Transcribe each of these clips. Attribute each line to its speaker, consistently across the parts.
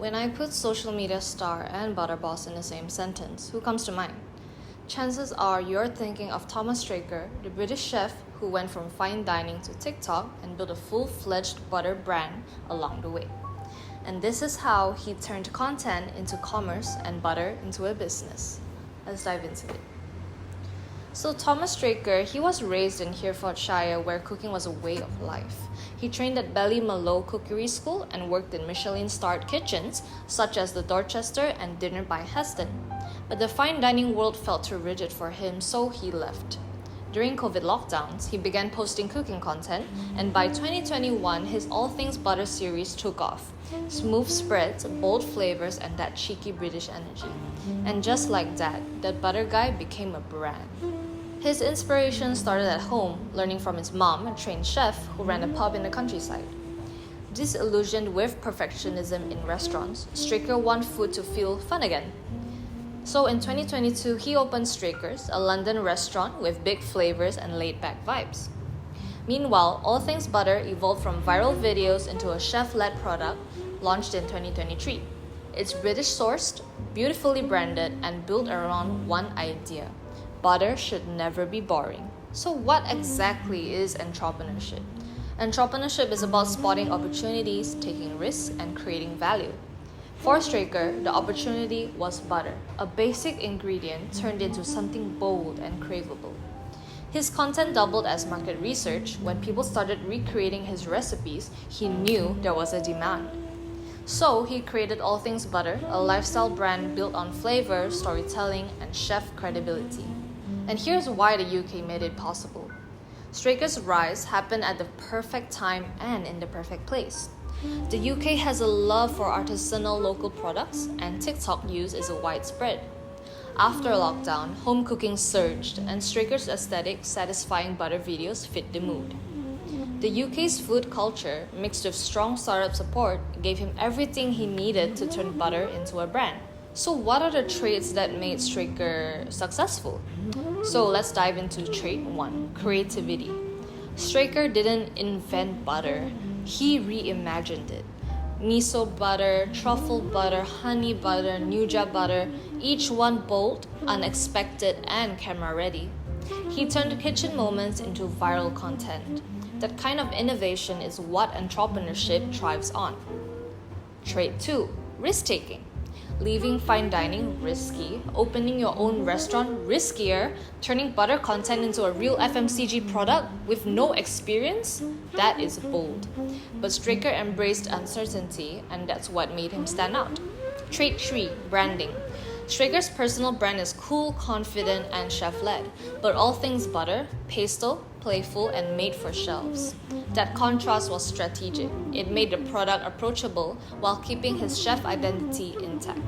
Speaker 1: When I put social media star and butter boss in the same sentence, who comes to mind? Chances are you're thinking of Thomas Straker, the British chef who went from fine dining to TikTok and built a full-fledged butter brand along the way. And this is how he turned content into commerce and butter into a business. Let's dive into it. So Thomas Straker, he was raised in Herefordshire where cooking was a way of life. He trained at Ballymaloe Cookery School and worked in Michelin-starred kitchens such as the Dorchester and Dinner by Heston. But the fine dining world felt too rigid for him, so he left. During COVID lockdowns, he began posting cooking content, and by 2021, his All Things Butter series took off. Smooth spreads, bold flavors, and that cheeky British energy. And just like that butter guy became a brand. His inspiration started at home, learning from his mom, a trained chef who ran a pub in the countryside. Disillusioned with perfectionism in restaurants, Straker wanted food to feel fun again. So in 2022, he opened Straker's, a London restaurant with big flavors and laid-back vibes. Meanwhile, All Things Butter evolved from viral videos into a chef-led product launched in 2023. It's British-sourced, beautifully branded, and built around one idea. Butter should never be boring. So what exactly is entrepreneurship? Entrepreneurship is about spotting opportunities, taking risks, and creating value. For Straker, the opportunity was butter, a basic ingredient turned into something bold and craveable. His content doubled as market research. When people started recreating his recipes, he knew there was a demand. So he created All Things Butter, a lifestyle brand built on flavor, storytelling, and chef credibility. And here's why the UK made it possible. Straker's rise happened at the perfect time and in the perfect place. The UK has a love for artisanal local products, and TikTok use is widespread. After lockdown, home cooking surged, and Straker's aesthetic, satisfying butter videos fit the mood. The UK's food culture, mixed with strong startup support, gave him everything he needed to turn butter into a brand. So what are the traits that made Straker successful? So let's dive into trait 1, creativity. Straker didn't invent butter, he reimagined it. Miso butter, truffle butter, honey butter, Nuja butter, each one bold, unexpected, and camera ready. He turned kitchen moments into viral content. That kind of innovation is what entrepreneurship thrives on. Trait 2, risk-taking. Leaving fine dining, risky. Opening your own restaurant, riskier. Turning butter content into a real FMCG product with no experience, that is bold. But Straker embraced uncertainty, and that's what made him stand out. Trait 3, branding. Straker's personal brand is cool, confident, and chef-led, but All Things Butter, pastel, playful, and made for shelves. That contrast was strategic. It made the product approachable while keeping his chef identity intact.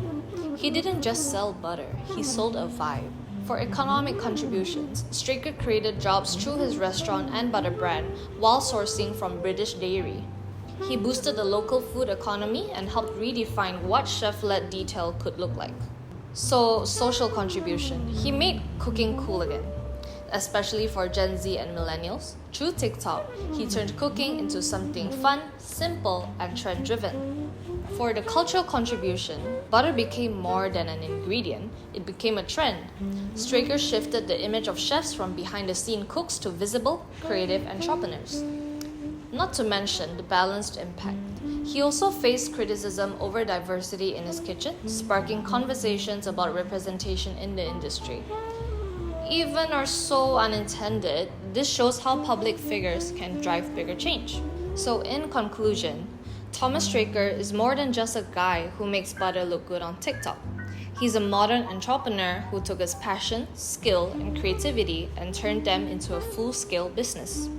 Speaker 1: He didn't just sell butter, he sold a vibe. For economic contributions, Straker created jobs through his restaurant and butter brand while sourcing from British dairy. He boosted the local food economy and helped redefine what chef-led detail could look like. So, social contribution. He made cooking cool again, especially for Gen Z and millennials. Through TikTok, he turned cooking into something fun, simple, and trend-driven. For the cultural contribution, butter became more than an ingredient, it became a trend. Straker shifted the image of chefs from behind-the-scene cooks to visible, creative entrepreneurs. Not to mention the balanced impact. He also faced criticism over diversity in his kitchen, sparking conversations about representation in the industry. Even or so unintended, this shows how public figures can drive bigger change. So in conclusion, Thomas Straker is more than just a guy who makes butter look good on TikTok. He's a modern entrepreneur who took his passion, skill, and creativity and turned them into a full-scale business.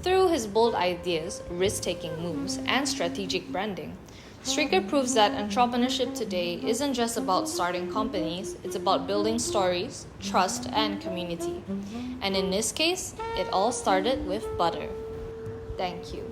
Speaker 1: Through his bold ideas, risk-taking moves, and strategic branding, Straker proves that entrepreneurship today isn't just about starting companies, it's about building stories, trust, and community. And in this case, it all started with butter. Thank you.